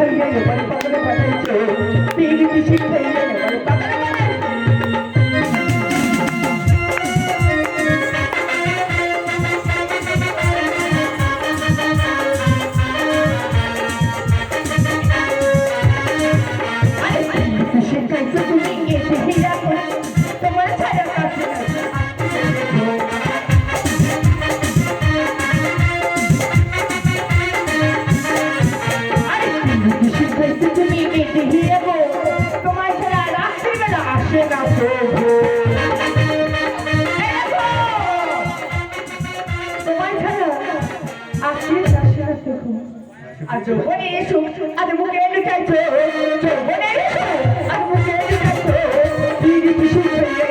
শিখাইয়া এবার পাগলে পাঠাইছো পিরিতি শিখাইয়া এবার পাগলে শিখাইছো তুমি এসে হিরা তোমার ছায়া কাছে শিখাইছো তুমি এসে হিরা তোমার ছাড়া রাত্রিবেলা আসে না তোমার ছাড়া আসে না আজ বনে এসো আজ মুখে লুকাইছো বনে এসো আজ মুখে লুকাইছো পিরিতি শিখাইয়া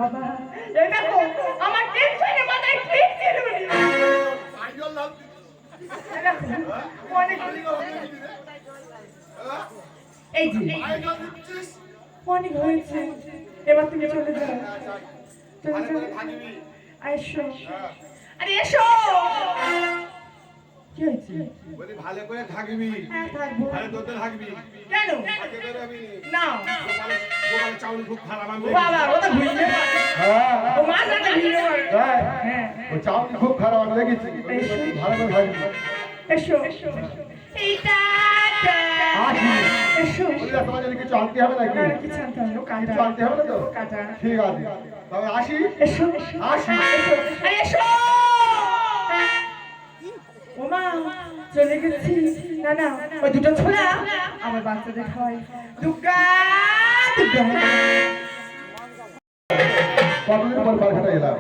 বাবা এই দেখো আমার টেনশনে মাথায় ঠিক ছিল আইডল লাভ অনেক এই যে আইডল দিচ্ছিস অনেক হয়েছে এবার তুমি চলে যাও চলে যাও আইসো আরে এসো কি হয়েছে বলি ভালো করে থাকবি হ্যাঁ থাকবো ভালো তোদের থাকবি কেন আগে বেরোবি না গোপাল চাউল খুব খারাপ আমি বাবা ও তো ভুলে হ্যাঁ ও মা জানে ভুলে হ্যাঁ ও চাউল খুব খারাপ আমি দেখেছি ভালো করে থাকবি এসো এইটা আসি এসো বলি তোমার জন্য কিছু আনতে হবে নাকি না কিছু আনতে হবে না কাটা আনতে হবে না তো কাটা ঠিক আছে তবে আসি এসো আসি এসো আরে এসো ওমা চলে গেছি না না ওই দুটো ছোলা আমার বাচ্চাদের খাওয়াই দুর্গা দুর্গা কতদিন পর পারঘাটা এলাম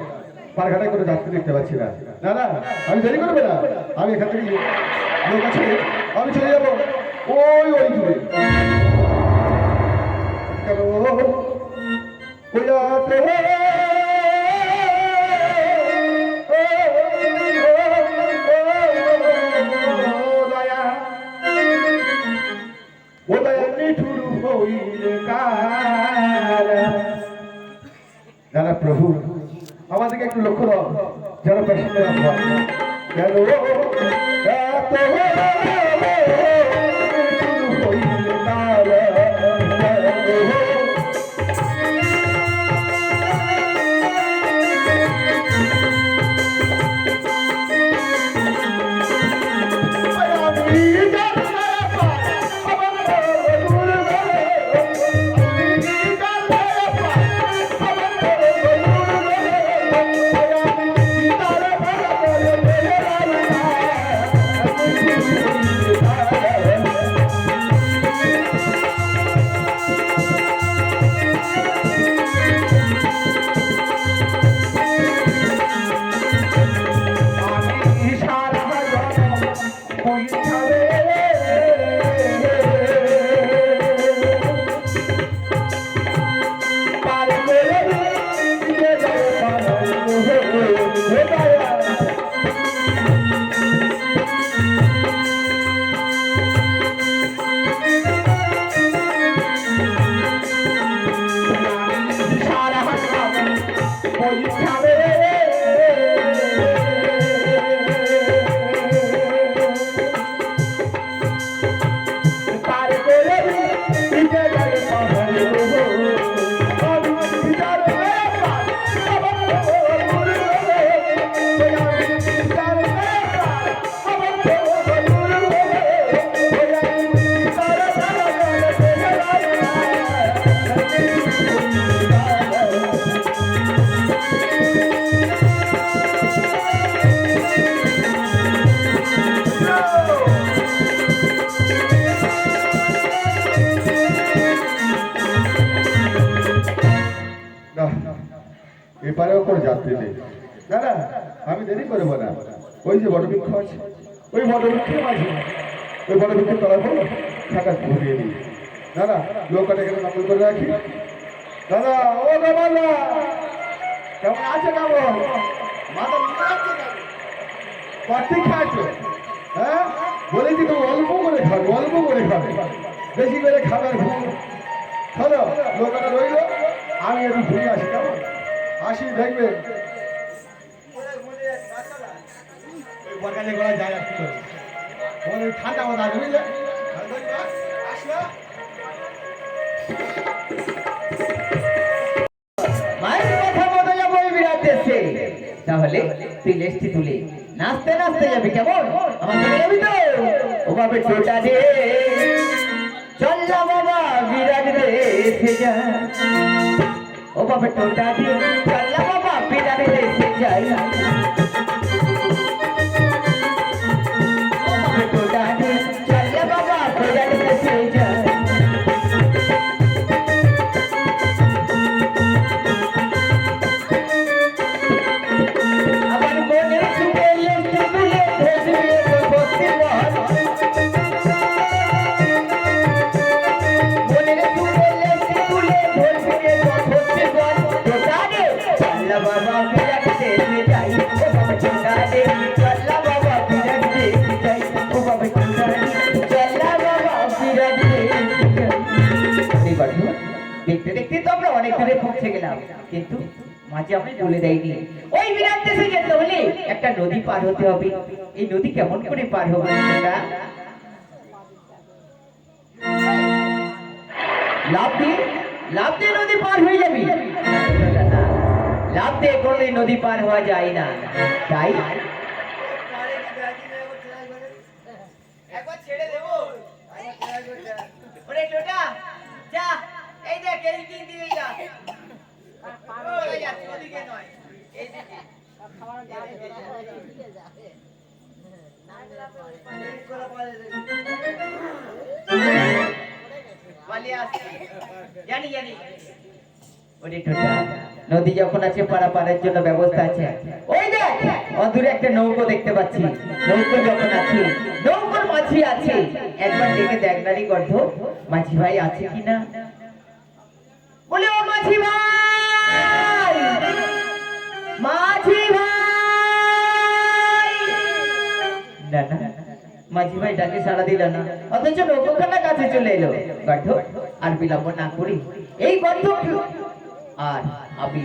পারঘাটায় করে যাত্রী দেখতে পাচ্ছি না না না আমি দেরি করবো না আমি এখান থেকে লোক আছে আমি চলে যাবো ওই ওই দূরে যারা প্রভু আমাদেরকে একটু লক্ষ্য দাও যারা পেশেন্টের এপারেও কোনো যাত্রী নেই। না না, আমি দেরি করবো না। ওই যে বটবৃক্ষ আছে, ওই বটবৃক্ষের মাঝে, ওই বটবৃক্ষের তলায় বলো থাকা ঘুরিয়ে দিই। না না, লোকটা এখানে নকল করে রাখি। দাদা, ও দাদা, কেমন আছে? কেমন মাথা নিয়ে যাচ্ছে? কটি খাচ্ছো? হ্যাঁ, বলেছি তো অল্প করে খাবে, অল্প করে খাবে, বেশি করে খাবার ভুল। চলো, লোকটা রইল, আমি একটু ঘুরে আসি। কেমন? আসি, দেখবে বকালে গলা যায় একটু ঠান্ডা মাথা, বুঝলে? মায়ের কথা মতো যাবো ওই বিরাট দেশে। তাহলে তুই লেস্টি তুলে নাচতে নাচতে যাবি, কেমন? আমার সঙ্গে যাবি তো? ও বাবা টোটা দে, চল না বাবা বিরাট দেশে যা। ও বাবা টোটা দে, চল না বাবা বিরাট দেশে যাই। ও বাবা টোটা দে, চল না বাবা বিরাট দেশে যাই। দেখতে দেখতে তো আমরা অনেক দূরে পৌঁছে গেলাম, কিন্তু মাঝে আমি বলে দেয়নি ওই বিরাট দেশে যেতে হলে একটা নদী পার হতে হবে। এই নদী কেমন করে পার হবে? লাভ দিয়ে নদী পার হয়ে যাবি? লাভ দিয়ে কোনদিন নদী পার হওয়া যায় না। তাই একবার ছেড়ে দেবো। ওরে টোটা, যা, এই দেখ এই দিক দিয়ে যা। ওই যাচ্ছে, ওদিকে নয়, এইদিকে। জানি জানি নদী যখন আছে পারাপারের জন্য ব্যবস্থা আছে। ওই দেখ অদূরে একটা নৌকো দেখতে পাচ্ছি। নৌকো যখন আছে, নৌকোর মাঝি আছে, একবার ডেকে দেখ নারী গর্ধ, মাঝি ভাই আছে কিনা। বলে ও মাঝি ভাই, মাঝি ভাই। না না, মাঝি ভাই ডাকে সাড়া দিল না, অথচ নৌকোখানা কাছে চলে এলো। গর্ধ আর বিলম্ব না করি এই গর্ধ আর আমি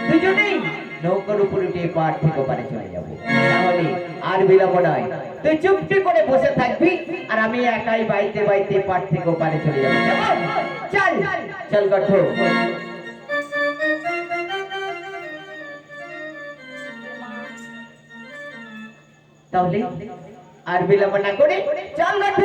দুজনেই নৌকার উপর উঠে পার থেকে পারে চলে যাবো। তাহলে আর বিলম্ব নয়, তুই চুপটি করে বসে থাকবি আর আমি একাই বাইতে বাইতে পার থেকে পারে চলে যাবো। চল চল গর্ধ। তাহলে আর বিলম্ব না করে চল গর্ধ।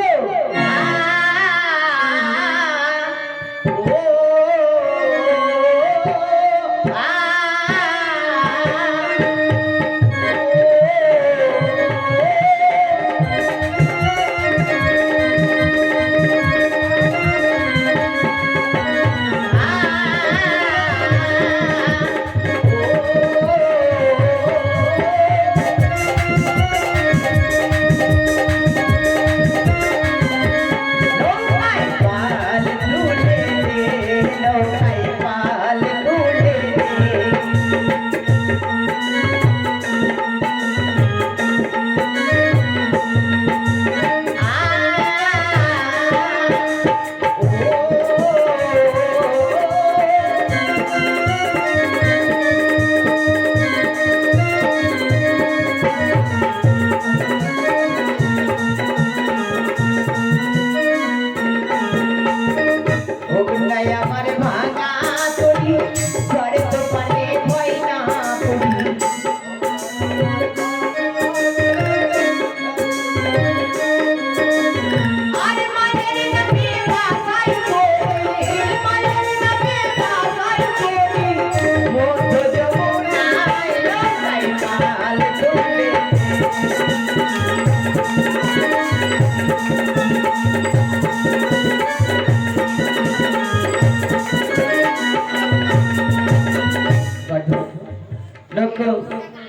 লক্ষ্য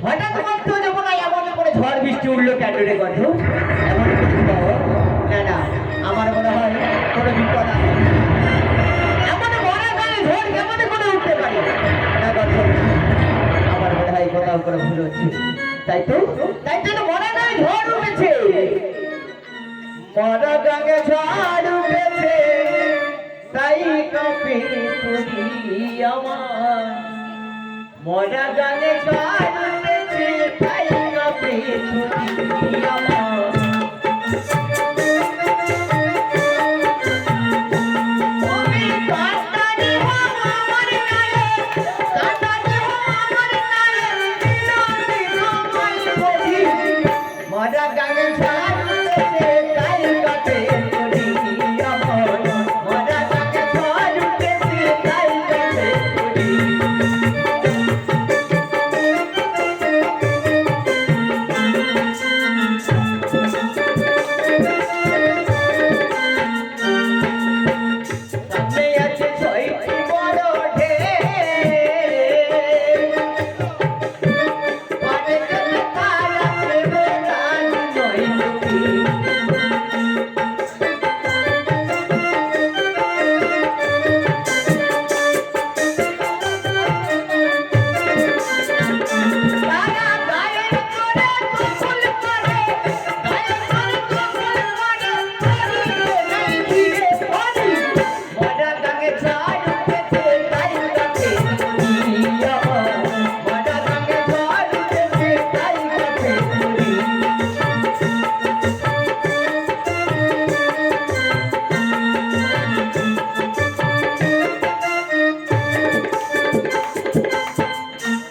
হঠাৎ মধ্য যমুনায় এমন করে ঝড় বৃষ্টি উঠলো কেন রে গন্ধ? এমন করে বাবা? না না, আমার মনে হয় কোনো বিপদ আছে। এমন বড় গায়ে ঝড় কেমন করে উঠতে পারে না গন্ধ? আমার মনে হয় কোথাও করে ভুল হচ্ছে। তাই তো বড় গায়ে ঝড় উঠেছে, বড় গায়ে ঝড় উঠেছে, তাই কাঁপে তুলি আমার। মরা গানে ঝড় উঠেছে, তাই কাঁপে তুলি আমার। তুমি কাঁটানি হও আমার গায়ে, কাঁটানি হও আমার গায়ে, তোমায় বলি। মরা গানে ঝড় উঠেছে, তাই কাঁপে তুলি আমার। মরা গানে ঝড় উঠেছে, তাই কাঁপে তুলি। সামনে আছে ছয়টি বড় ঢেউ, পারে যেতে তার আছে বোঝান নয় দুঃখী। তারা গায়ের করে গোসল করে, গায়ের করে গোসল করে, করিলে নাই ঘিরে ধরি। মরা গাঙে ঝড় উঠেছে, তাই কাঁপে তুলি আমার। মরা গাঙে ঝড় উঠেছে, তাই কাঁপে তুলি।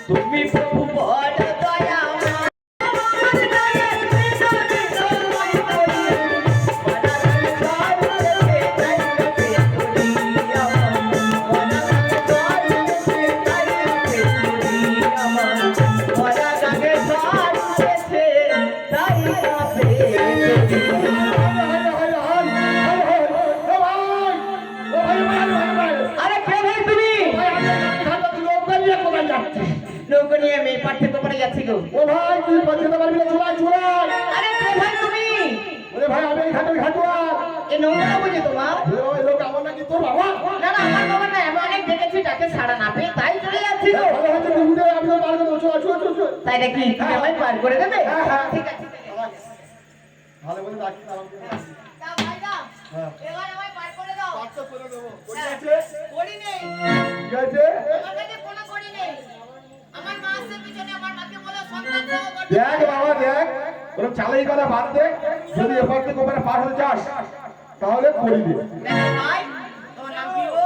তুমি প্রভু বড় দয়াময়, আমার গায়ে কৃষ্ণ কৃষ্ণ ময় করি। মরা গাঙে ঝড় উঠেছে, তাই কাঁপে তুলি আমার। মরা গাঙে ঝড় উঠেছে, তাই কাঁপে তুলি আমার। মরা গাঙে ঝড় উঠেছে, তাই কাঁপে তুলি। আরে কে ভাই তুমি? নৌকো নিয়ে আমি পাঠ্য তোমার যাচ্ছি গো। ও ভাই তুই পছন্দ পারবি না, চুলাই চুলাই। আরে কে ভাই তুমি? ওরে ভাই আমি ঘাটে ঘাটুয়া। এ নৌকা বুঝি তোমার? ওই লোক আমার নাকি তোর বাবা। না না, আমার বাবা না, আমি অনেক দেখেছি, তাকে সাড়া না পেয়ে তাই চলে যাচ্ছি গো। ভালো হচ্ছে তুই উঠে আমি পার করে দেবো, চল চল চল চল। তাই নাকি? তুমি আমায় পার করে দেবে? হ্যাঁ, হ্যাঁ। ঠিক আছে। ভালো বলে ডাকি তাও। দাও ভাই দাও। হ্যাঁ। এবার আমায় পার করে দাও। পাঁচটা করে দেবো। কই হ্যাঁ। আছে? করি নেই। কি আছে? আমার কাছে কোনো করি নেই। আমার মা আসছে পিছনে, আমার মাকে বলো সন্তান সহ করতে। দেখ বাবা দেখ, ওরা চালাই করা বাদ দে। যদি এবার থেকে ওখানে পার হতে চাস তাহলে করি দে। দেখো ভাই, তোমার নাম কি গো?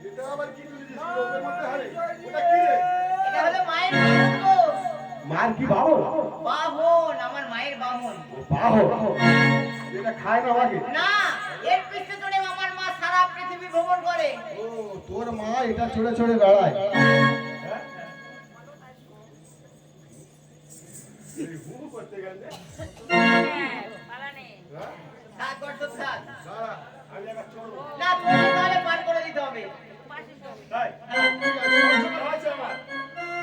এটা আবার কি তুই দিছিস লোকের মধ্যে হারে? ওটা কি রে? এটা হলো মায়ের বাহন গো। মার কি বাহন? বাহন, আমার মায়ের বাহন। বাহন এটা খায় না আমাকে। না, এর পিছনে চড়ে আমার মা সারা পৃথিবী ভ্রমণ করে। ও তোর মা এটা ছড়ে ছড়ে বেড়ায়। করতে গেলে থাক গর্দভ থাক। আমি একটা চড়বো। না, তোমার তাহলে পার করে দিতে হবে। তাই আছে আমার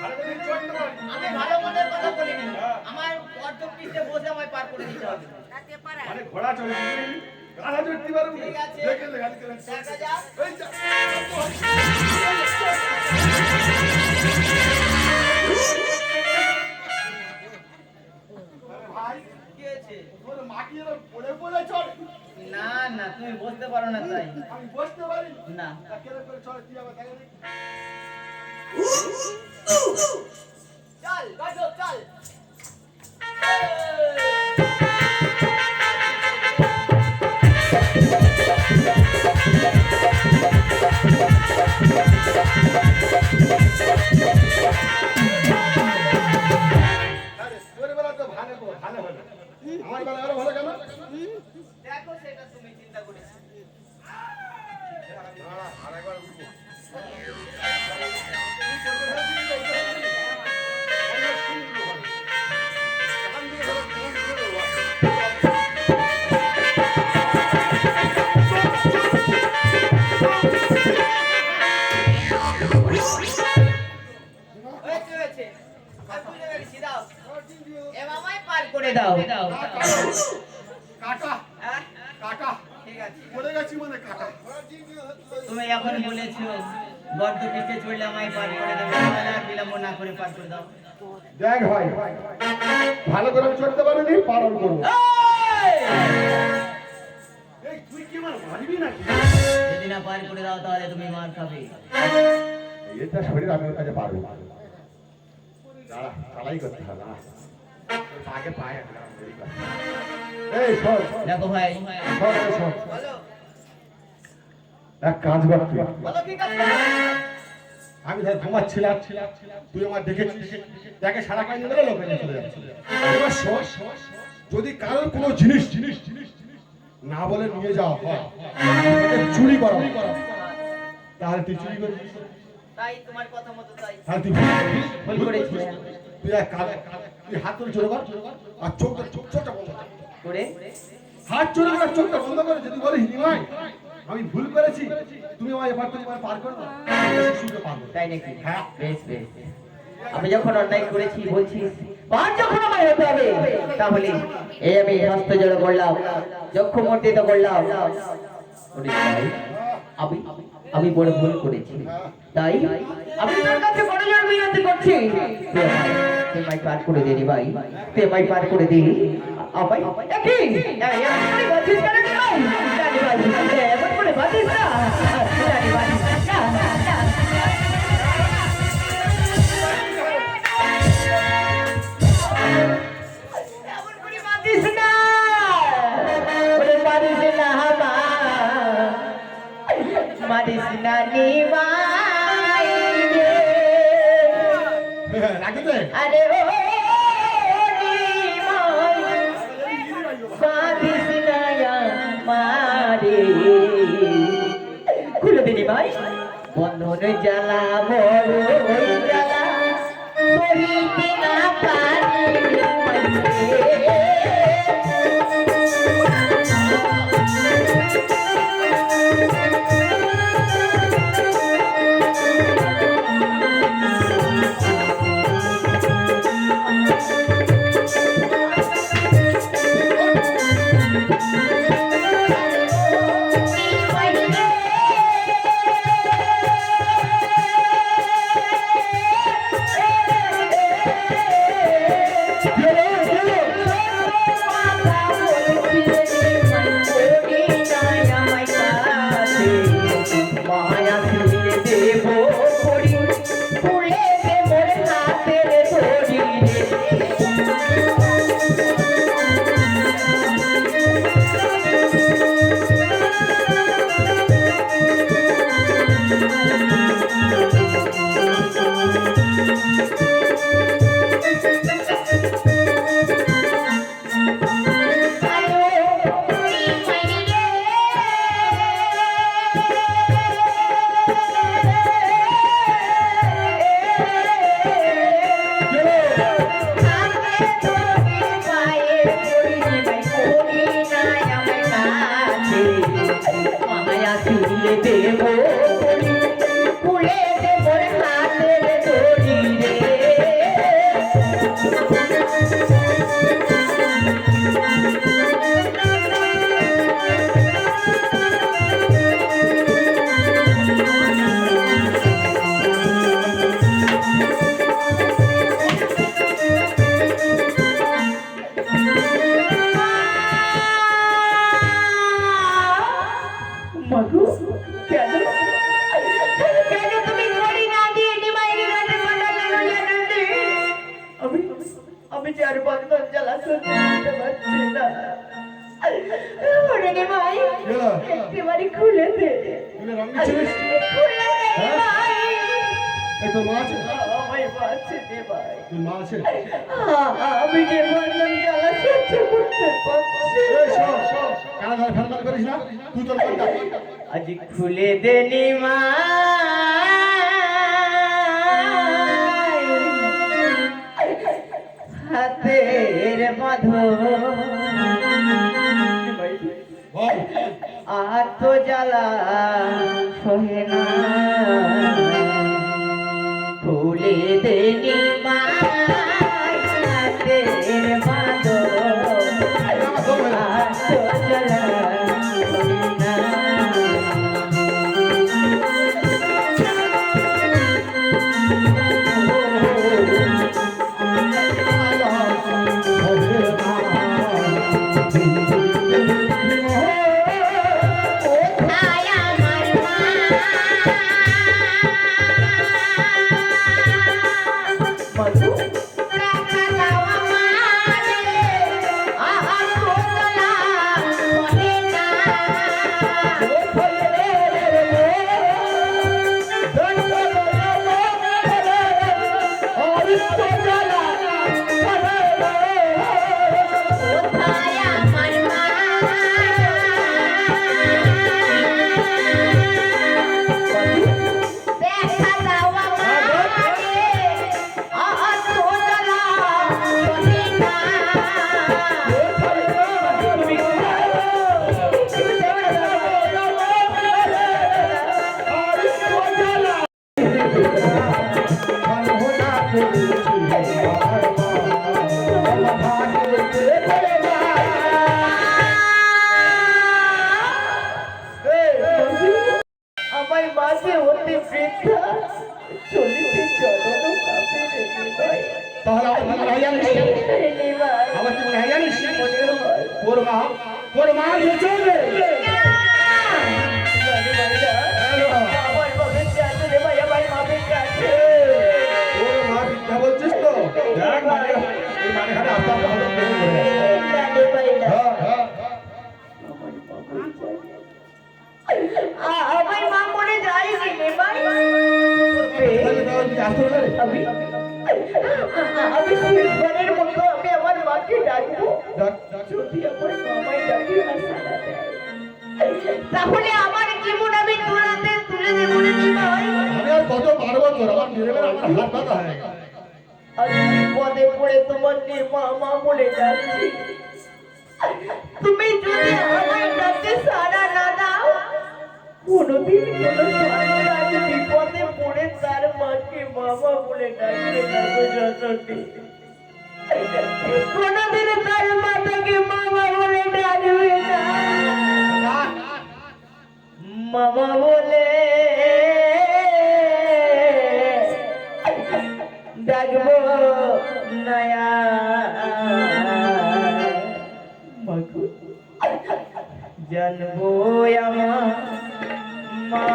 ভালো করে চড়তে পারি। আমি ভালো মন্দের কথা বলিনি, আমার গর্দভ পিঠে বসে আমায় পার করে দিতে হবে। মানে ঘোড়া চড়ে গাধা চড়তে পারবো। ঠিক আছে। দেখে লে গাড়ি করে। দেখা যাক। এই যা। ভাই কি হয়েছে? তোর মাটি এর পড়ে পড়ে চড়ে। না না, তুমি বসতে পারো না তাই। আমি বসতে পারি না। তা কেন করে চড়ে তুই আবার দেখে দেখি। চল গর্দভ চল। আরে তোর বেলা তো ভালো ভালো হলো। আমার বেলা আরো ভালো কেন? দেখো সেটা তুমি চিন্তা করিস। আরেকবার উঠবো। হয়েছে হয়েছে। করে দাও। কাটা হ্যাঁ? কাটা ঠিক আছে। পড়ে গেছি মানে কাটা। তুমি এখন বলেছো গর্ত পিছে চড়লে আমায় পার করে দেবে, তাহলে আর বিলম্ব না করে পার করে দাও। দেখ ভাই, ভালো করে আমি চড়তে পারিনি, পালন করবো। এই তুই কি আমার মারবি নাকি? যদি না পার করে দাও তাহলে তুমি মার খাবে। এটা শরীর আমি ওর কাছে পারবো। দাঁড়া, চালাই করতে হবে না। আগে পায়ে একটা দেরি কর। এই শোন, দেখো ভাই, শোন, শোন। বলো এক কাজ কর তুই। বলো কি কাজ? আমি ধর ঘুমাচ্ছিলাম, তুই আমার দেখেছিস, দেখে সারা পাই নিয়ে লোক নিয়ে চলে যাচ্ছে। এবার শোন, যদি কারোর কোনো জিনিস না বলে নিয়ে যাওয়া হয়, চুরি করা হয়, তাহলে তুই চুরি করবি। তাই তোমার কথা মতো তাই। তাহলে তুই ভুল করেছিস। তুই এক কাজ, তুই হাত তুলে চলে কর, আর চোখটা বন্ধ কর। করে হাত চলে করে চোখটা বন্ধ করে যদি বলিস নিমাই আমি ভুল করেছি, তুমি আমায় এবার পার করো না, শিশুকে পার করো। তাই নাকি? হ্যাঁ। বেশ বেশ। আমি যখন অন্যায় করেছি বলছিস পার যখন আমায় হতে হবে, তাহলে এই আমি হস্ত জড়ো করলাম, চক্ষু মর্দিত করলাম। ওরে ভাই, আমি বড় ভুল করেছি, তাই আমি তোর কাছে বড় জোর বিনতি করছি, তুই আমায় পার করে দে রে ভাই, তুই আমায় পার করে দে। আমায় কি এমন করে বাঁচিস কেন রে ভাই? জানি ভাই, এমন করে বাঁচিস না, জানি ভাই, না। এমন করে বাঁচিস না, ওরে পারিস না মারিস না নিমাই রে। রাখতে আরে ও নিমাই বাঁধিস না মারে, খুলে দিনি ভাই বন্ধন জ্বালা, বড় জ্বালা সহিতে না পারি নিমাই রে। খুলে দে, তুই রঙ ছিলিস? খুলে দে ভাই। এই তোর মা আছে? আমায় বাঁচে দে ভাই। তোর মা আছে? আমি যে বন্ধন জ্বালা সহ্য করতে পারছি এই শোন, কানা ধরে ফেলফেল করিস না, তুই তোর মনটা আজ খুলে দে নিমা হাতের বাঁধন, বল। আর তো জ্বালা সহে না, খুলে দে নিমা হাতের বাঁধন। চলিতে চলন কাপে রে নিমাই। তাহলে আমার কি মনে হয় জানিস? রে নিমাই, আমার কি মনে হয় জানিস? মনে হয় তোর মা চলবে। আমার বাবার কাছে রে ভাই, আমার বাবার কাছে। তোর মা মিথ্যা বলছিস তো? দেখ মানে এই মানে ঘাটে আস্তে আস্তে হঠাৎ করে পড়ে যাচ্ছে। না রে ভাই না। হ্যাঁ। আমার মা মরে যায়নি রে ভাই। তাহলে তুই আসতে পারে? আমি শেষবারের মতো আমি আমার মাকে ডাকবো। ডাক। যদি আমার মামাই ডাকে না সাড়া দেয়, তাহলে আমার জীবন আমি তোরাতে তুলে দেবো রে ভাই। আমি আর কত পারবো তোর? আমার মেরে মেরে আমার হাত ব্যথা হয়ে গেছে। আমি পদে পড়ে তোমার মামা বলে যাচ্ছি। তুমি যদি আমার ডাকে সাড়া না দাও, কোনোদিন কোনো সন্তান বিপদে পড়ে তার মাকে মামা বলে ডাকবে না গো জননী। কোনোদিন তার মাতাকে মামা বলে ডাকবে না। মামা বলে ডাকবো নয়া মাগো, জানবো আমার মা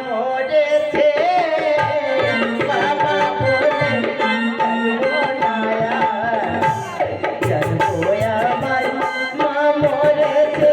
মরেছে, মামা বলে ডাকবো নয়া, জানবো আমার মা মরেছে।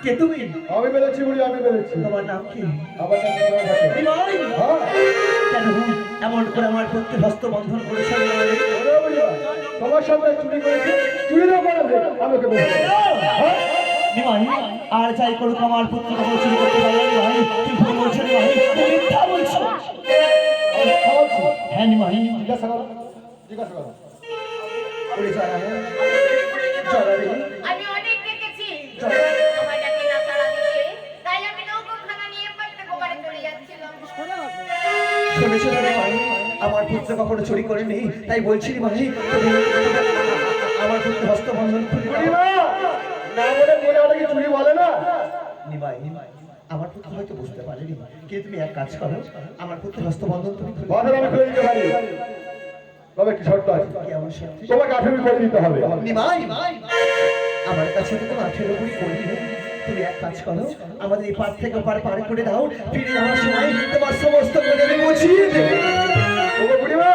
কে তুমি? আমি বেরোচ্ছি বুড়ি, আমি বেরোচ্ছি। তোমার নাম কি? আমার নাম তোমার কাছে। বিনয়! হ্যাঁ। কেন এমন করে আমার প্রতি হস্ত বন্ধন করেছ? ওরে বুড়ি ভাই, তোমার সামনে চুরি করেছি, চুরি না করেছে আমাকে বলছে। হ্যাঁ? নিমাই, আর যাই করুক আমার পুত্র কখনো চুরি করতে পারে না। নিমাই, তুই ভুল বলছো নিমাই, তুমি মিথ্যা বলছো। আমি খাওয়াচ্ছি। হ্যাঁ নিমাই, জিজ্ঞাসা করো, জিজ্ঞাসা করো। ওরে যারা রে, যারা রে, আমি অনেক দেখেছি যারা। আমার ডাকে না সাড়া দিতে, তাই আমি নৌকোখানা নিয়ে পাটনা গোবারে চলে যাচ্ছিলাম। শুনেছো না নিমাই, আমার পুত্র কখনো চুরি করেনি, তাই বলছি নিমাই, তুমি আমার পুত্র হস্ত বন্ধন খুলে বুড়ি দাও। মা, না বলে বলে ওটাকে চুরি বলে না। নিমাই, আমার পুত্র হয়তো বুঝতে পারেনি, কিন্তু তুমি এক কাজ করো, আমার পুত্র হস্ত বন্ধন তুমি খুলে দাও। বাজার আমি খুলে দিতে পারি, তবে একটি শর্ত আছে, কেমন সত্যি? তোমাকে 18 করে দিতে হবে। নিমাই, আমার কাছে তো কোনো 18 কুড়ি করি নেই। তুমি এক কাজ করো, আমাদের এই পার থেকে পার পার করে দাও, ফিরে যাওয়ার সময় তোমার সমস্ত করে আমি বুঝিয়ে দেবো। ওগো বুড়ি মা,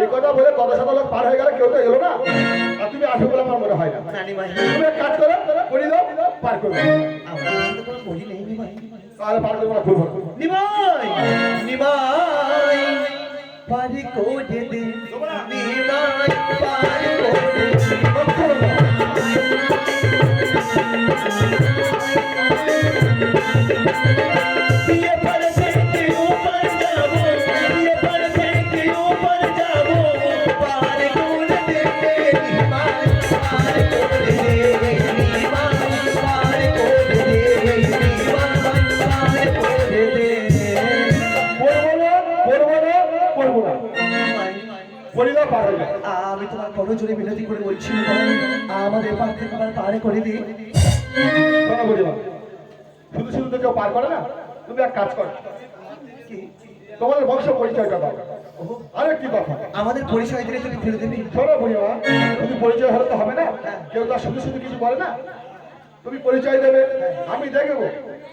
এই কথা বলে কত শত লোক পার হয়ে গেল, কেউ তো এলো না। আর তুমি আসবে বলে আমার মনে হয় না। নানি ভাই তুমি এক কাজ করো, বলি দাও, পার করবে। আমার সাথে কোনো বলি নেই নি ভাই। তাহলে পার করবো না, করবো না। নিমাই নিমাই পারি কোজে দে নিমাই পারি কোজে ये पर्दे के ऊपर जाओ ये पर्दे के ऊपर जाओ पार कोजे दे निमाई पार कोजे दे निमाई पार कोजे दे निमाई पार कोजे दे করবো না, বলি দাও, পার হয়ে যাবে। আমি তোমার কোনো জোরে বিনতি করে বলছি ভাই আমাদের পার থেকে পারে করে দিই শোনো বলি মা, শুধু শুধু তো কেউ পার করে না। তুমি এক কাজ করো, কি তোমাদের বংশ পরিচয়টা দাও। আরেকটি কথা, আমাদের পরিচয় দিলে তুমি ফেলে দেবে শোনো বুড়িমা, শুধু পরিচয় হলে তো হবে না, কেউ তো আর শুধু শুধু কিছু বলে না। তুমি পরিচয় দেবে, আমি দেখবো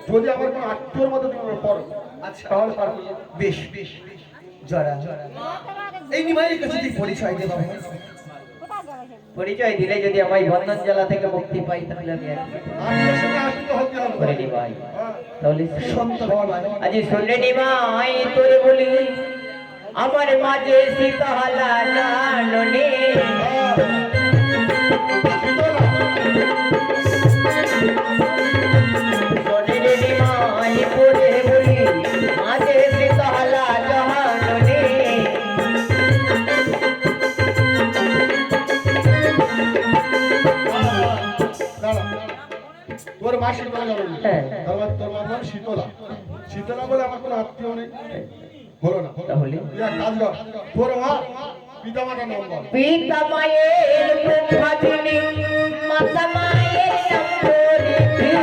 যদি আমার কোনো আত্মীয়র মতো তুমি পড়ো, আচ্ছা তাহলে পার করবো। বেশ বেশ জরা এই নিমাইয়ের কাছে তুই পরিচয় দে বাবা পরিচয় দিলে যদি আমায় বন্ধন জ্বালা থেকে মুক্তি পাই তাহলে আমি আত্মীয়ের সঙ্গে আত্মীয় হতে হবে। করে নিমাই হ্যাঁ। তাহলে সন্তান আজ শুনলে নিমাই তোরে বলি আমার মাঝে সীতাহালা জাননে সোনে নিমাই তোরে বলি মাঝে সীতাহালা জাননে দাঁড়া, তোর মা শীতলা জানো না? হ্যাঁ। তোর মার নাম শীতলা। শীতলা বলে আমার কোনো আত্মীয় নেই, হলো না। তাহলে তুই এক কাজ কর, তোর মা পিতা মাতার নাম বল। পিতা মায়ের ব্রহ্মাদিনী মাতা মায়ের সম্পরিধি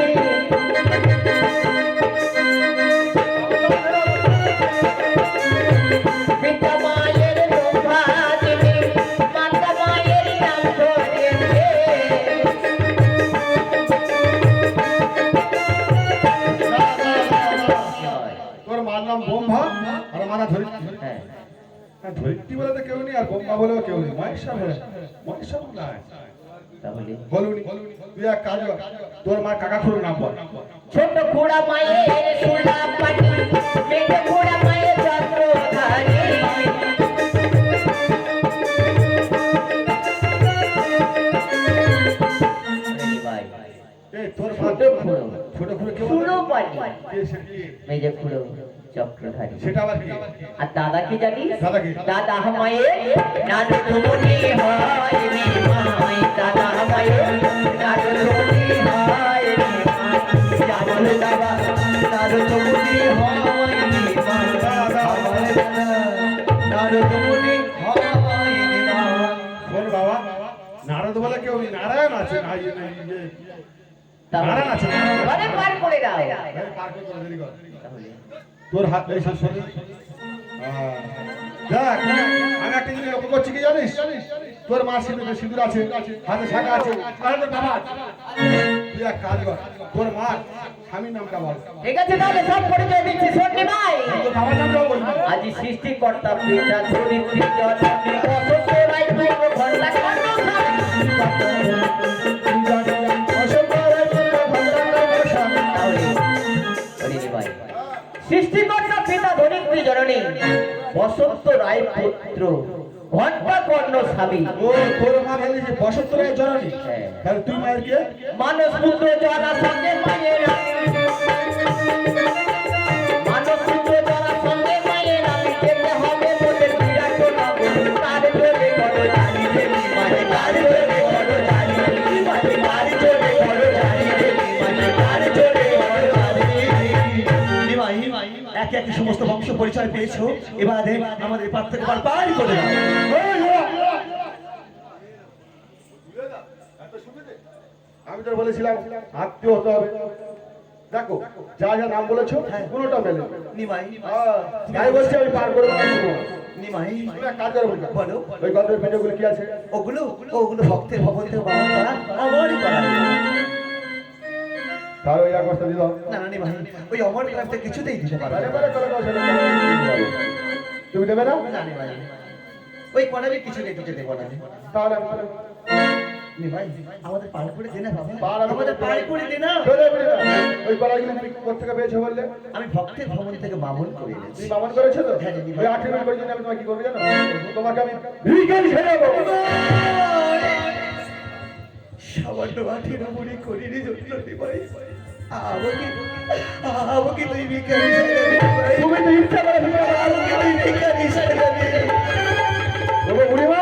পিতা মায়ের ব্রহ্মাদিনী মাতা মায়ের সম্পরিধি তোর মার নাম ব্রহ্মা আর মারা ধরিত্রী। হ্যাঁ ধরিত্রী বলে তো কেউ নেই, আর ব্রহ্মা বলেও কেউ নেই। মহেশ্বর বলে, মহেশ্বর নাই। তাহলে বলুনি, তুই এক কাজ কর, তোর মা কাকা খুড়োর নাম বল। ছোট খুড়া মায়ের সুলা পাটি মেঘ খুড়া মায়ের চন্দ্রধারী এই তোর মা ছোট খুড়ো কেউ খুড়ো পাটি কে সে কি? মেঘ খুড়ো চক্রধারী সেটা আবার কি? আর দাদা কি জানিস দাদা কি? দাদা মায়ের নানু তুমি হয় রে মাই দাদা মায়ের নানু তুমি হয় রে মাই জানো দাদা নানু তুমি হয় রে মাই দাদা আমার দাদা নানু তুমি হয় রে মাই তোর বাবা নারদ বলে কেউ নেই, নারায়ণ আছে। নারায়ণ আছে। মানে পার করে দাও এই পার করতে হবে, দেরি কর। তাহলে তোর হাত এই শেষ করে। দেখ, আমি একটা জিনিস লক্ষ্য করছি কি জানিস? তোর মা সিঁদুর আছে, হাতে শাখা আছে, আর তোর বাবা আছে। তুই এক কাজ কর, তোর মা স্বামীর নামটা বল। ঠিক আছে তাহলে সব পরিচয় দিচ্ছি শোনি ভাই তোর বাবার নামটাও বলবি। আজি সৃষ্টিকর্তা পিতা ধরিত্রী জননী বসন্ত রায় পূর্ব ঘন্টা সৃষ্টিকর্তা পিতা ধরিত্রী জননী বসন্ত রায় পুত্র ঘন্টা কর্ণ স্বামী ও তোর মা বলে যে বসন্ত রায় জননী, হ্যাঁ। তাহলে তুই মায়ের কে? মানস পুত্র জনা সঙ্গে মায়ের মানস পুত্র জনা সঙ্গে মায়ের আমি যেতে হবে বলে বিরাট নগর তার জোরে বড় জানি দেবী মানে তার জোরে বড় জানি দেবী মানে তার জোরে বড় জানি দেবী মানে তার জোরে বড় জানি দেবী একে একে সমস্ত বংশ পরিচয় পেয়েছো, এবারে আমাদের পার থেকে পার করে দাও। আমি তোর বলেছিলাম আত্মীয় হতে হবে। দেখো যা যা নাম বলেছো কোনোটা মেলে না। নিমাই তাই বলছি আমি পার করে দেবো। নিমাই তুমি এক কাজ করো বলকা। বলো ওই গল্পের ভিডিওগুলো কি আছে? ওগুলো ভক্তের ভবন থেকে বাবা করা আমারই করা। তাহলে ওই এক বস্তা দিয়ে দাও। না না নিমাই ওই অমর ক্লাবতে কিছুতেই দিতে পারবে আরে না। বলে করে দাও সেটা। তুমি দেবে না? না নিমাই ওই কণাবে কিছুতেই দিতে দেবো না। তাহলে আমি নে ভাই আমাদের পাল করে দে না বাবা পাল আমি আমাদের পাল করে দে না ওই কলাগুলো তুমি কোথা থেকে পেয়েছো বললে? আমি ভক্তের ভবন থেকে বামন করে এনেছি তুমি বামন করেছো তো? হ্যাঁ, দিদি। ওই 8 মিনিট করে জন্য আমি তোমাকে কি করবো জানো? তোমাকে আমি ভিখারি ছেড়াবো। সামান্য 18 মুড়ি করিনি জন্য রে ভাই আমাকে তুই ভিখারি সাজাবি ভাই তুমি তো ইচ্ছা করে আমাকে তুই ভিখারি সাজাবি বলো বুড়িমা,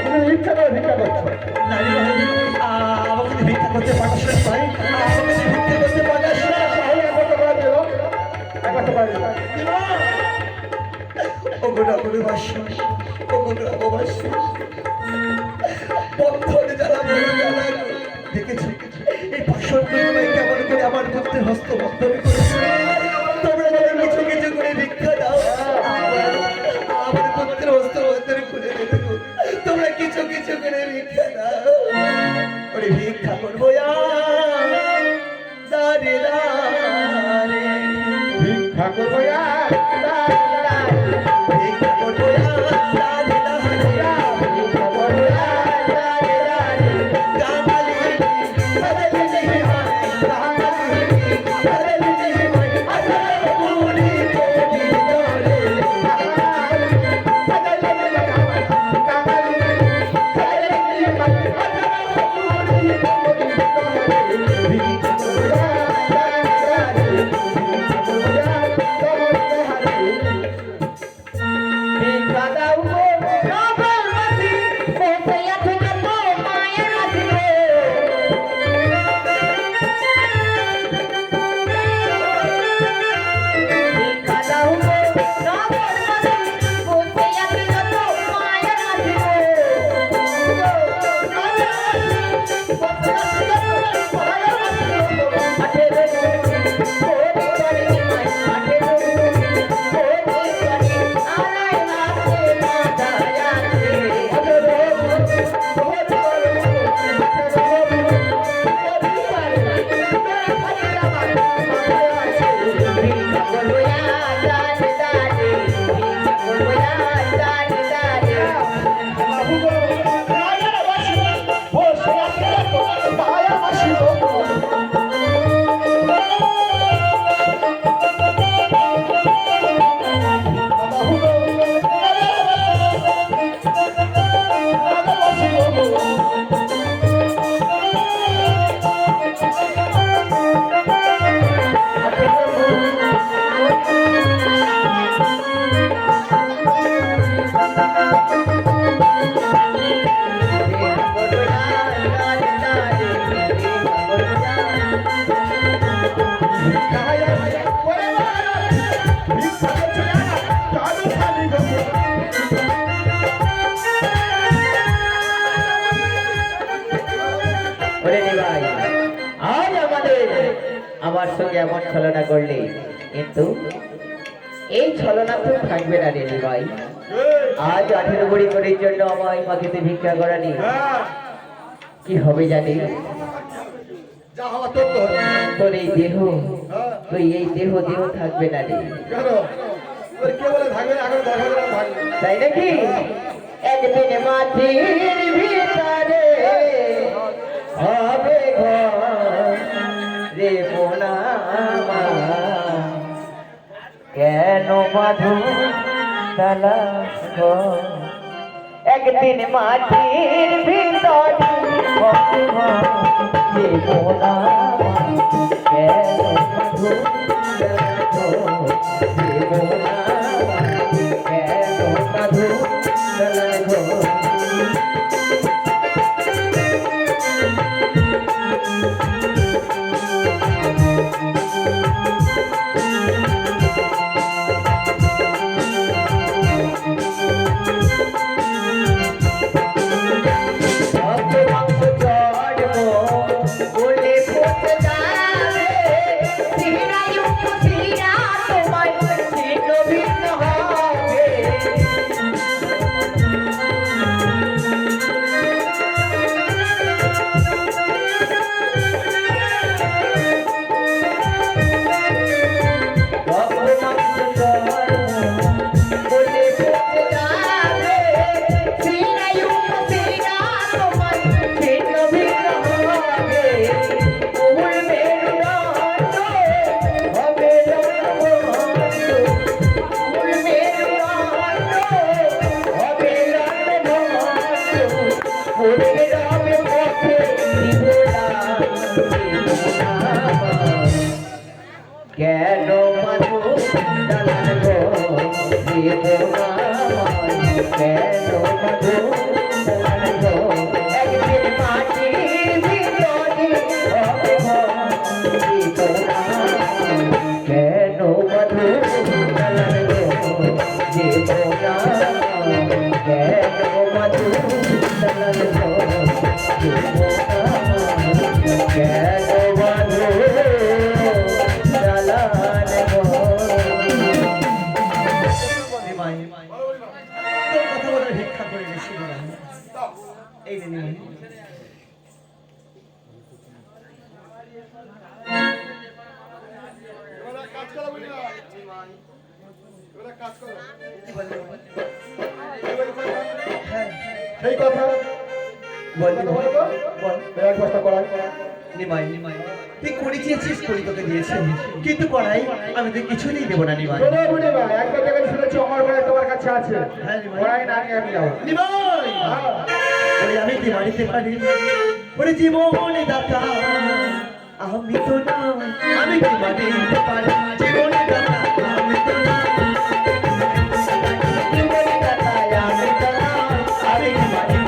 তুমি ইচ্ছা করে ভিক্ষা করছো। না রে ভাই আমাকে তুই ভিক্ষা করতে পারছ না ভাই আমাকে তুই ভিক্ষা করতে পারছ না তাহলে একবার তো বাইরে বেরো, একবার তো বাইরে বেরো। ওগোটা করে বাসি ওগোটা বাসি বন্ধন জ্বালা বড় জ্বালা দেখেছি এই ভাষণগুলো কেমন করে আমার পুত্রের হস্ত বন্ধন করেছে তোমরা যদি কিছু কিছু করে ভিক্ষা দাও আমার পুত্রের হস্ত বন্ধন করে দেবে গো। তোমরা কিছু কিছু করে ভিক্ষা দাও ওরে ভিক্ষা করবো দাঁড়ে দাঁড়ে ভিক্ষা করবো আর ভিক্ষা করবো দাঁড়ে দাঁড়ে ভিক্ষা করবো কাঙালি বদলে নেই কাঙালি বদলে নেই আসার পুরি কোটি দরে আমার সঙ্গে এমন ছলনা করলে কিন্তু এই ছলনা তো থাকবে না রে ভাই আজ 18 বুড়ি করির জন্য আমায় মাটিতে ভিক্ষা করানি কি হবে জানি যা হওয়া তোর তো হবে। তোর এই দেহ তুই এই দেহ থাকবে না রে কেন? তোর কে বলে থাকবে না? এখন 10,000 টাকা থাকবে। তাই নাকি একদিন মাটির ভিতরে হবে ঘর রে মোনা কেন বাঁধো তালা একদিন মাটির ভিতরে হবে ঘর রে মোনা কেন বাঁধো রে মোনা কেন বাঁধো তালা বলে ফুট যাবে কেন মাধু দালান গো দেব না মাঝি কেন মাধু দালান গো একদিন মাটির ভিতরে হবে ঘর দেব না কেন মাধু দালান গো দেব না কেন মাধু দালান গো দেব না কেন মাধু দালান গো নিমাই তোর কথা বলে ভিক্ষা করে গেছি এই রে নিমাই কাজ করো বুঝলি না এবারে কাজ করো কি বললি হ্যাঁ সেই কথা বললি বল এক বস্তা করাই নিমাই তুই করি চেয়েছিস করি তোকে দিয়েছি কিন্তু করাই আমি তো কিছুই দেবো না নিমাই শোনো বুঝলি না একটা জায়গায় শুনেছি আমার ঘরে তোমার কাছে আছে হ্যাঁ, নিমাই। করাই না নিয়ে আমি যাবো নিমাই ওরে আমি কি বাড়িতে পারি ওরে জীবনে দাতা আমি তো না আমি কি বাড়িতে পারি জীবনে দাতা আমি তো না জীবনে দাতায় আমি তো না আমি কি বাড়ি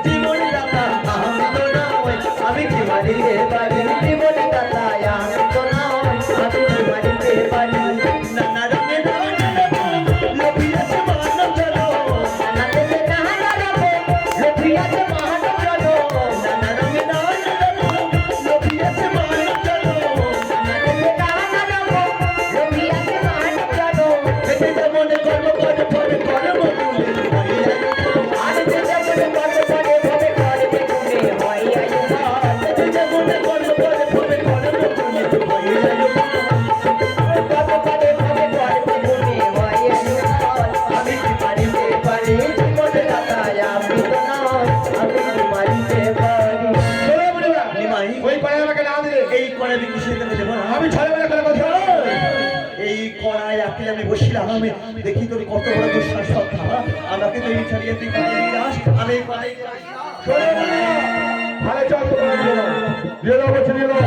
জীবনে দাতা আমি তো না আমি কি বাড়িতে পারি জীবনে দাতায় আমি তো না আমি মানিতে পারি নানা রঙে নানা লোভিয়াছে মানব চলো নানা দেশে নানা রবে লোভিয়াছে মানব চলো নানা রঙে নানা লোভিয়াছে মানব চলো নানা দেশে নানা রবে লোভিয়াছে মানব চলো এতে যেমন কর্ম করে পরে কর্ম তুলে আর যে যেমন কর্ম করে ভবে করবে তুমি হয় আয়ুমান এতে যেমন কর্ম করে পরে কর্ম তুলে কর্ম করে ভবে করবে তুমি হয় আয়ুমান আমি কি মানিতে পারি জীবনে দাতায় আমি তো না আমি কি মানিতে পারি শোনো বুঝলি না নিমাই ওই কড়াই আমাকে না দিলে এই কড়াই আমি কিসে দেবে দেবো না আমি ছয় বেলা করে কথা এই কড়াই রাখলে আমি বসিলাম আমি দেখি তোর কত বড় দুঃশ্বাস খাওয়া আমাকে তো এই ছাড়িয়ে তুই কড়াই নিয়ে আস আমি এই কড়াই নিয়ে আসি। শোনো বুঝলি না ভালো চল তো করে দিলো দিয়ে দাও বলছি দিলো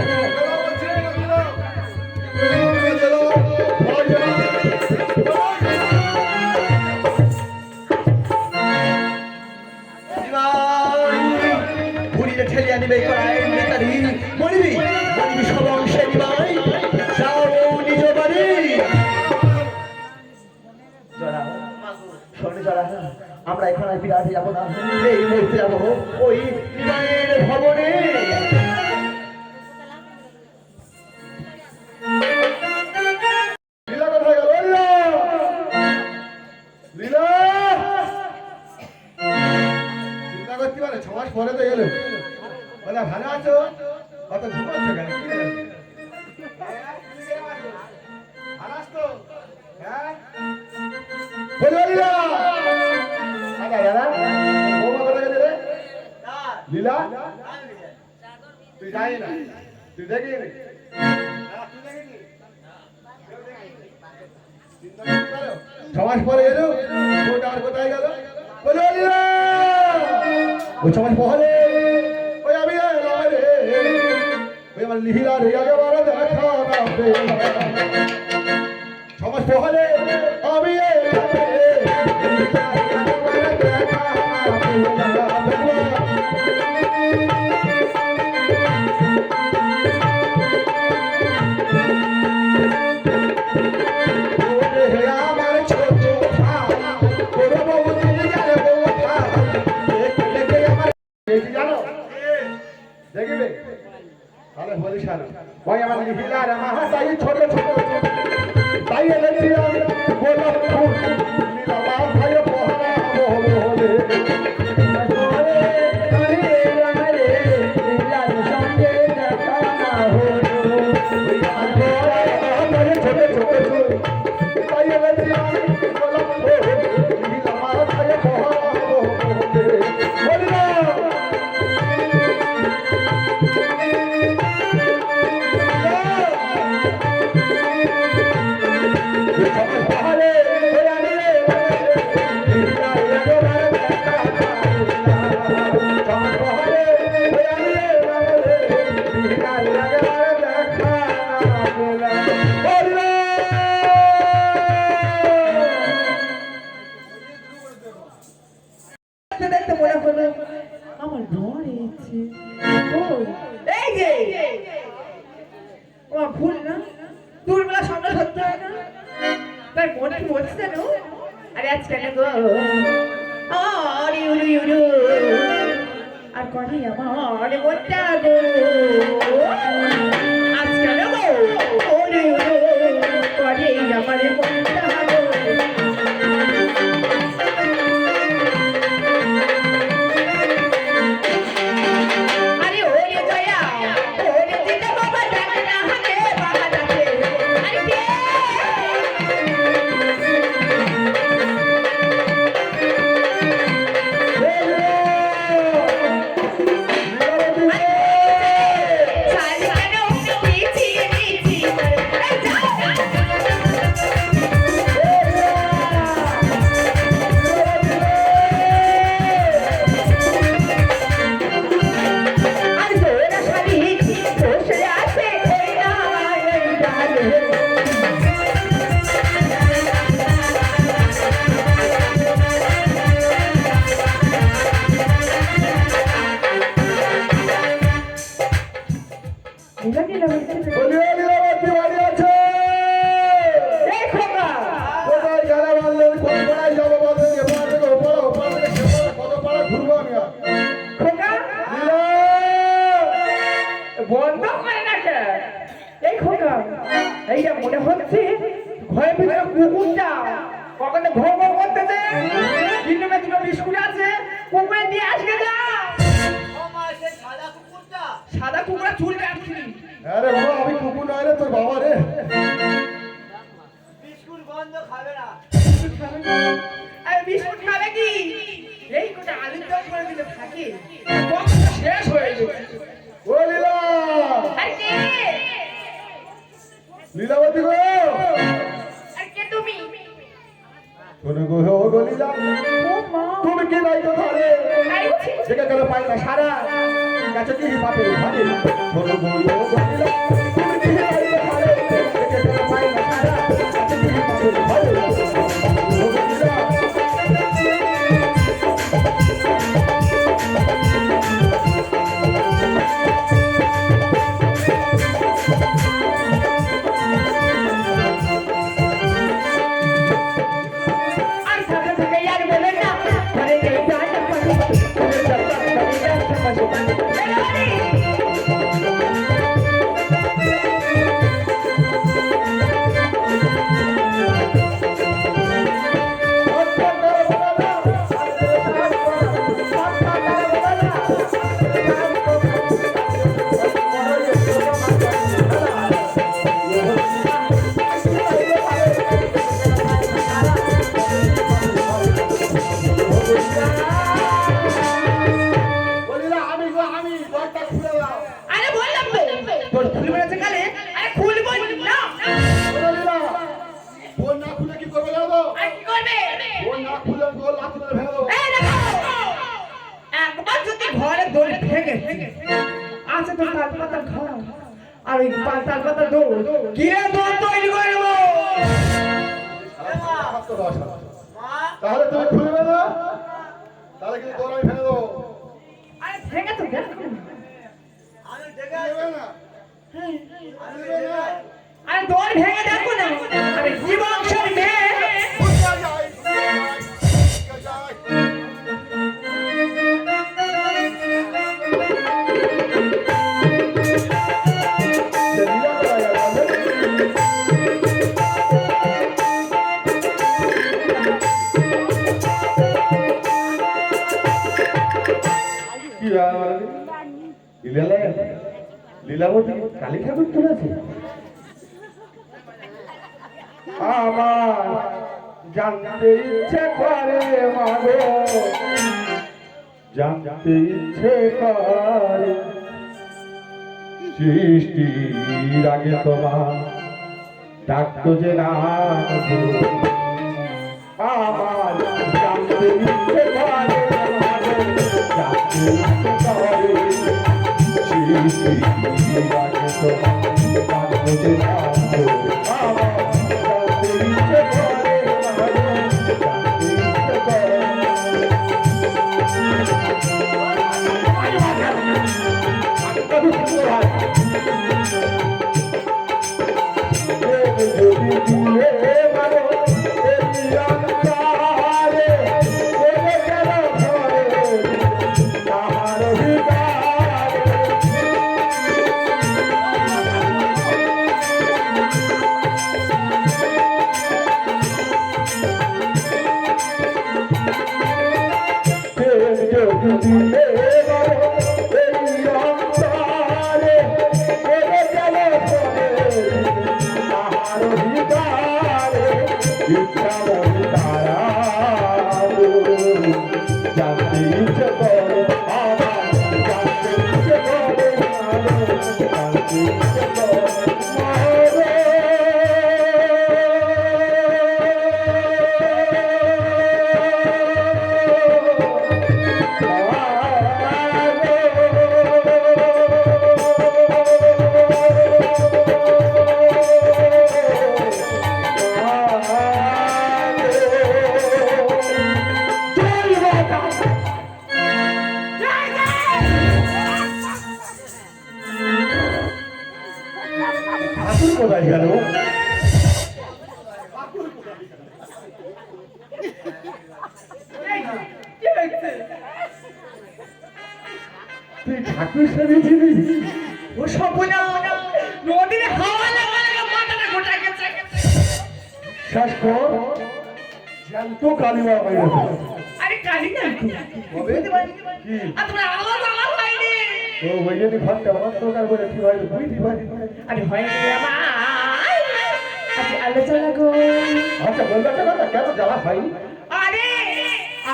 ঘুরিয়ে ঠেলে আনিবে কড়াই নেতারি মরিবি মরিবি সব অংশে নিবাই যাও নিজ বাড়ি জরা শোনে জরা আমরা এখন আর বিরাটে যাবো না এই মুহূর্তে যাবো ওই নিমাইয়ের ভবনে লীলা কোথায় গেল লীলা লীলা চিন্তা করতে পারে 6 মাস পরে তো এলো বলে ভালো আছো কত ঘুমাচ্ছ কেন কি হলো? ভালো আছো হ্যাঁ বলে লীলা দাদা দাদা বৌমা কোথায় গেছে রে লীলা তুই যাই না তুই দেখি তুই দেখিনি ছমাস পরে এলো ওটা আর কোথায় গেল বলে ও ছমাস পরে ওই আমি এলাম রে ওই আমার লিহিলা রে আগে বড় দেখা না পে ছমাস পরে আমি এলাম রে আমার ছোট জানো দেখবে তাহলে বলিস না ওই আমার লিখিলার আমার তাই ছোট ছোট তাই এনেছি আমি গোলাপ ফুল নীলা ভাই পহরা বলে ছোট ছোট তাই এনেছি আমি গোলাপ ফুল নীলা ভাই পহরা বলে বলি না Come on. ও ভুল না, দুর্বেলা সামনে ধরতে হয় না, তাই মনে কি বলছে জানো? আরে আজকাল গো আরে উরু উরু আর করি আমার মনটা গো আজকাল গো উরু উরু করে আমার মনটা গো। আরে ওরে জয়া ওরে দিদা বাবা ডাকে না হাতে বাবা ডাকে আরে কে বলিও লীলাবতী বাড়ি আছে? কোথায় গেলে বললেন? কোন পাড়ায় যাবো বললেন? এপাড়া থেকে ওপাড়া, ওপাড়া থেকে সেপাড়া, কত পাড়া ঘুরবো আমি আর? লীলা! বন্ধ করে রাখে এই খোকা এইটা মনে হচ্ছে ঘরের ভিতরে কুকুরটা কখনো ঘর ঘর করতেছে কিন্তু দুটো বিস্কুট আছে কুকুরে দিয়ে আসবে যা সাদা কুকুরা চুল কাটছি আরে বাবা, আমি কুকুর নয় রে, তোর বাবা রে। আরে বিস্কুট খাবে কি এই কোটা আলুর দম করে দিলে থাকে কখন শেষ হয়ে যাবে। ও লীলা! আর কে লীলাবতী গো! আর কে তুমি শোনো গো, ও গো লীলা, তুমি কি দায়িত্ব ধরে যেটা গেল পাই না সারা গেছো কি বাপের ঘরে? শোনো গো, ও গো লীলা, তুমি কি দায়িত্ব ধরে যেটা গেল পাই না সারা গেছো কি বাপের ঘরে? ও গো লীলা! আর সাথে থেকে আর বলে না ঘরে এই গানটা পারি তুমি সব পারি না আরে বললাম তো তোর খুলবে না কালে আরে খুলবো না বোন না খুলে কি করবে জানো? আর কি করবে বোন না খুলে তোর লাথি মেরে ফেলে দেবো। এই দেখো একবার যদি ঘরে দড়ি ভেঙে আছে তো তার পাতা ঘর আর ওই তার পাতা দৌড় কিরে দৌড় তৈরি করে দেবো তাহলে তুমি খুলবে না? তাহলে কিন্তু তোর আমি ফেলে দেবো। আরে ভেঙে তো গেল খুলবে না? খুলবে না? আরে দৌড় ভেঙে দেখো না আরে কি বংশের মেয়ে কোথায় যাই? কোথায় যাই? কি লীলাবতী কালী ঠাকুর তুলেছে? আমার জানতে ইচ্ছে করে মাগো, জানতে ইচ্ছে করে সৃষ্টির আগে তোমার ডাকতো যে না আমার জানতে ইচ্ছে করে মাগো, জানতে ইচ্ছে করে সৃষ্টির আগে তোমার ডাকতো যে না আমার জানতে ইচ্ছে করে মাগো, জানতে ইচ্ছে করে। তাহার অধিকারে ইচ্ছা মনে তারা জানতে ইচ্ছে করে আমার জানতে ইচ্ছে করে জানতে ইচ্ছে করে কোথায় গেল? তুই ঠাকুর সেবেছিলি? ও সপনা নদীর হাওয়া লাগালে মাথাটা গোটা গেছে। শ্বাস কর জ্যান্ত কালিমা বাইরে আরে কালি না কি? আর তোমরা আওয়াজ আমার হয়নি। ও বইয়েনি ফাটটা আমার দরকার বলে কি হয় তুই দিবাই আরে হয়নি আমার আচ্ছা আলোচনা গো। আচ্ছা বলবে না কেন জ্বালা ভাই? আরে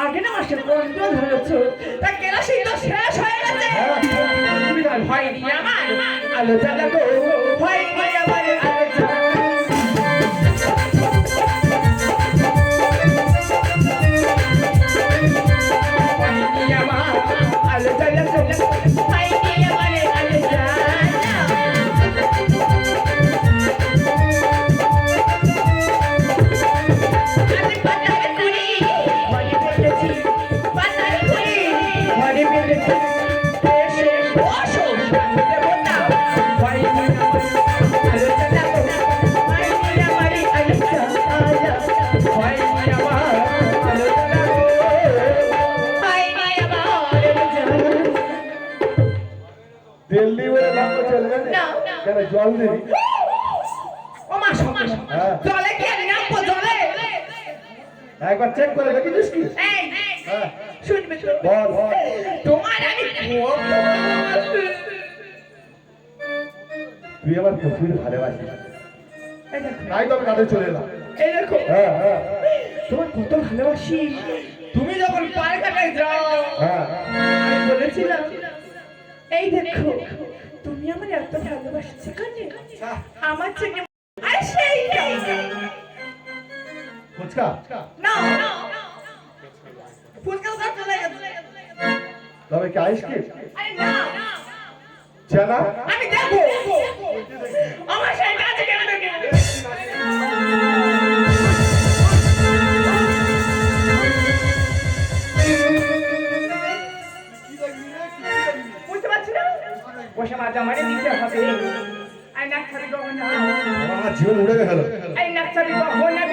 আগে না মাসে কন্ট্রোল ধরেছো তা কেরাসিন তো শেষ হয়ে গেছে। তুমি না হয়নি আমার আলোচনা গো হয়নি আমার আলোচনা। হয়নি আমার আলোচনা গো হয়নি আমার আলোচনা। দিল্লি বলে নাম চলে যাবে কেন জল দিবি? জলে কি আর নামবো জলে? একবার চেক করে দেখেছিস কি? এই হ্যাঁ শুনবে তো বল তোমার আমি খুব ভালোবাসি। তুই আমার প্রচুর ভালোবাসিস এই দেখো, তাই তো আমি কাছে চলে এলাম। এই দেখো হ্যাঁ হ্যাঁ তোমার কত ভালোবাসি। তুমি যখন পায়খানায় যাও হ্যাঁ আমি বলেছিলাম এই দেখো তুমি আমার এত ভালোবাসছো কেন? আমার জন্য আর সেইটা ফুচকা না ফুচকা তো চলে গেছে। তবে কি আইসক্রিম আরে না চানা আমি দেখো আমার সেইটা আছে কেন দেখো। বুঝতে পারছি না বসে মাঝে আমারে দিতে হবে। আই নাক ছাড়ি গহনা আমার জীবন উড়ে গেল। আই নাক ছাড়ি গহনা